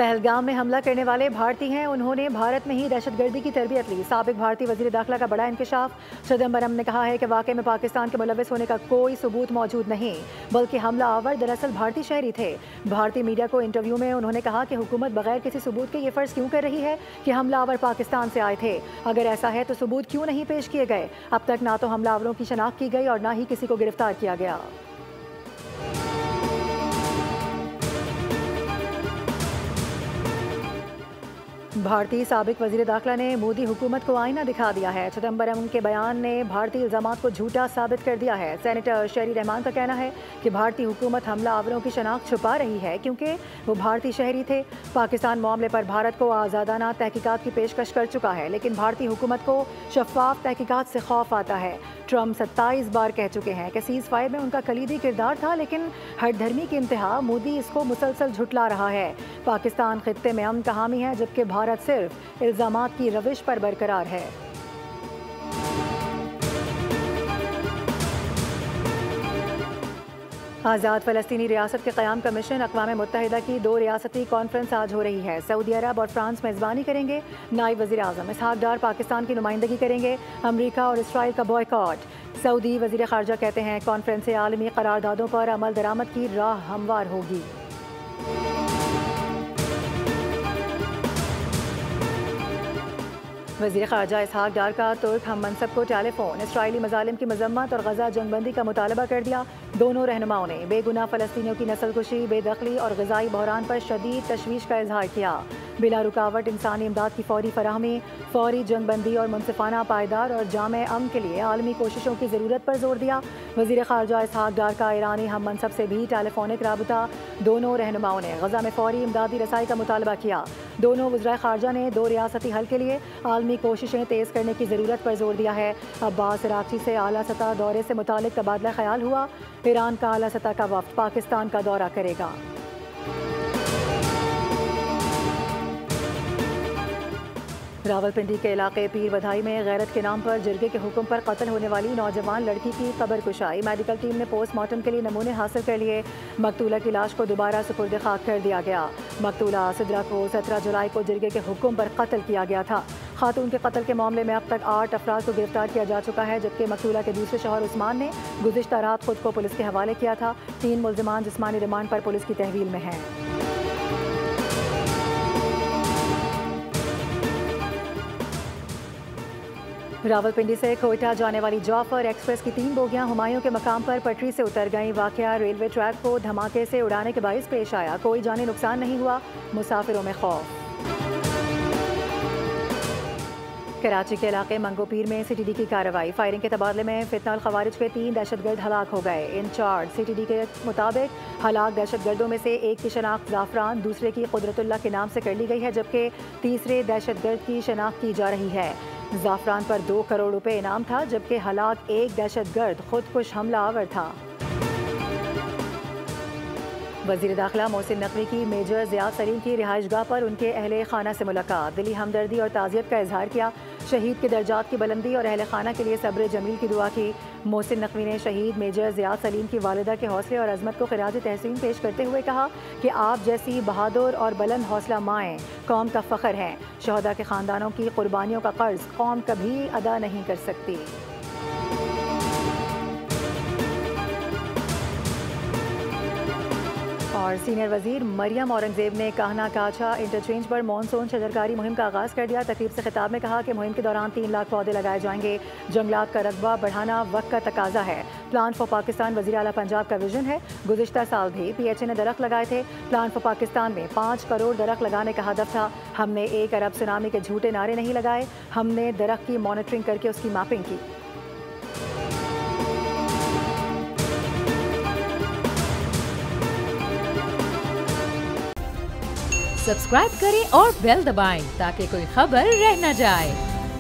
पहलगाम में हमला करने वाले भारतीय हैं, उन्होंने भारत में ही दहशतगर्दी की तरबियत ली। साबिक भारतीय वजीर दाखिला का बड़ा इंकशाफ। चिदम्बरम ने कहा है कि वाकई में पाकिस्तान के मुलव्वस होने का कोई सबूत मौजूद नहीं, बल्कि हमला आवर दरअसल भारतीय शहरी थे। भारतीय मीडिया को इंटरव्यू में उन्होंने कहा कि हुकूमत बगैर किसी सबूत के ये फर्ज क्यों कर रही है कि हमलावर पाकिस्तान से आए थे। अगर ऐसा है तो सबूत क्यों नहीं पेश किए गए। अब तक ना तो हमलावरों की शनाख्त की गई और ना ही किसी को गिरफ्तार किया गया। भारतीय साबिक वजीर दाखिला ने मोदी हुकूमत को आईना दिखा दिया है। चिदम्बरम के बयान ने भारतीय इल्जामात को झूठा साबित कर दिया है। सेनेटर शेरी रहमान का कहना है कि भारतीय हुकूमत हमलावरों की शनाख्त छुपा रही है क्योंकि वो भारतीय शहरी थे। पाकिस्तान मामले पर भारत को आज़ादाना तहकीकात की पेशकश कर चुका है, लेकिन भारतीय हुकूमत को शफाफ तहकीकात से खौफ आता है। ट्रम्प 27 बार कह चुके हैं कि सीज़ फायर में उनका कलीदी किरदार था, लेकिन हठधर्मी की इंतहा मोदी इसको मुसलसल झुटला रहा है। पाकिस्तान खित्ते में अमन का हामी है, जबकि भारत सिर्फ इल्जामात की रविश पर बरकरार है। आज़ाद फ़लस्तीनी रियासत के क़याम का मिशन अक़वाम मुत्तहिदा की 2 रियासती कॉन्फ्रेंस आज हो रही है। सऊदी अरब और फ्रांस मेज़बानी करेंगे। नायब वज़ीर आज़म इसहाक़ डार पाकिस्तान की नुमाइंदगी करेंगे। अमरीका और इसराइल का बॉयकॉट। सऊदी वज़ीर ख़ारजा कहते हैं कॉन्फ्रेंस से आलमी करारदादों पर अमल दरामद की राह हमवार होगी। वज़ीर ख़ारजा इसहाक़ डार का तुर्क हम मनसब को टेलीफोन। इसराइली मज़ालिम की मज़म्मत और गज़ा जंगबंदी का मुतालबा कर दिया। दोनों रहनुमाओं ने बेगुनाह फ़लस्तीनियों की नस्लकुशी, बेदखली और ग़िज़ाई बहरान पर शदीद तशवीश का इजहार किया। बिला रुकावट इंसानी इमदाद की फ़ौरी फराहमी, फ़ौरी जंगबंदी और मुनसिफ़ाना पायदार और जामे अमन के लिए आलमी कोशिशों की ज़रूरत पर जोर दिया। वज़ीर ख़ारजा इसहाक़ डार का ईरानी हम मनसब से भी टेलीफोनिक राबता। दोनों रहनुमाओं ने गज़ा में फ़ौरी इमदादी रसाई का मुतालबा किया। दोनों वज़राए ख़ारजा ने 2 रियासती हल के लिए आलमी कोशिशें तेज़ करने की ज़रूरत पर जोर दिया है। अब्बास अराग़ची से आला सतह दौरे से मुतालिक तबादला ख्याल हुआ। ईरान का आला सतह का वफ़द पाकिस्तान का दौरा करेगा। रावलपिंडी के इलाके पीर वधाई में गैरत के नाम पर जिरगे के हुक्म पर कत्ल होने वाली नौजवान लड़की की कब्र कुशाई। मेडिकल टीम ने पोस्टमार्टम के लिए नमूने हासिल कर लिए। मकतूला की लाश को दोबारा सुपुर्द खाक कर दिया गया। मकतूला सिद्रा को 17 जुलाई को जिरगे के हुक्म पर कत्ल किया गया था। खातून के कत्ल के मामले में अब तक 8 अफराद को गिरफ्तार किया जा चुका है, जबकि मकतूला के दूसरे शौहर उस्मान ने गुज़िश्ता रात खुद को पुलिस के हवाले किया था। 3 मुल्ज़िमान जिस्मानी रिमांड पर पुलिस की तहवील में हैं। रावलपिंडी से कोयटा जाने वाली जाफर एक्सप्रेस की 3 बोगियां हुमायूं के मकाम पर पटरी से उतर गईं। वाकया रेलवे ट्रैक को धमाके से उड़ाने के बाइस पेश आया। कोई जानी नुकसान नहीं हुआ, मुसाफिरों में खौफ। कराची के इलाके मंगोपीर में सीटीडी की कार्रवाई। फायरिंग के तबादले में फितना खवारिज के 3 दहशतगर्द हलाक हो गए। इंचार्ज सीटीडी के मुताबिक हलाक दहशतगर्दों में से एक की शनाख्त जाफरान, दूसरे की कुदरतुल्लाह के नाम से कर ली गई है, जबकि तीसरे दहशतगर्द की शनाख्त की जा रही है। जाफरान पर 2 करोड़ रुपए इनाम था, जबकि हलाक एक दहशतगर्द खुदकुश हमलावर था। वज़ीर दाखिला मोहसिन नकवी की मेजर ज़ियाद सलीम की रिहाइशगाह पर उनके अहले खाना से मुलाकात। दिली हमदर्दी और ताज़ियत का इजहार किया। शहीद के दर्जात की बुलंदी और अहले खाना के लिए सब्र जमील की दुआ की। मोहसिन नकवी ने शहीद मेजर ज़ियाद सलीम की वालिदा के हौसले और अज़मत को खिराज तहसीन पेश करते हुए कहा कि आप जैसी बहादुर और बुलंद हौसला माएँ कौम का फ़ख्र हैं। शहदा के ख़ानदानों की कुर्बानियों का कर्ज कौम कभी अदा नहीं कर सकती। और सीनियर वजीर मरियम औरंगजेब ने कहना काछा इंटरचेंज पर मानसून शजरकारी मुहिम का आगाज़ कर दिया। तकरीब से खिताब में कहा कि मुहिम के दौरान 3 लाख पौधे लगाए जाएंगे। जंगलात का रकबा बढ़ाना वक्त का तकाजा है। प्लान फॉर पाकिस्तान वज़ीर आला पंजाब का विजन है। गुज़िश्ता साल भी PHA ने दरख्त लगाए थे। प्लान फॉर पाकिस्तान में 5 करोड़ दरख्त लगाने का हदफ था। हमने 1 अरब सुनामी के झूठे नारे नहीं लगाए, हमने दरख्त की मॉनिटरिंग करके उसकी मैपिंग की। सब्सक्राइब करें और बेल दबाएं ताकि कोई खबर रह न जाए।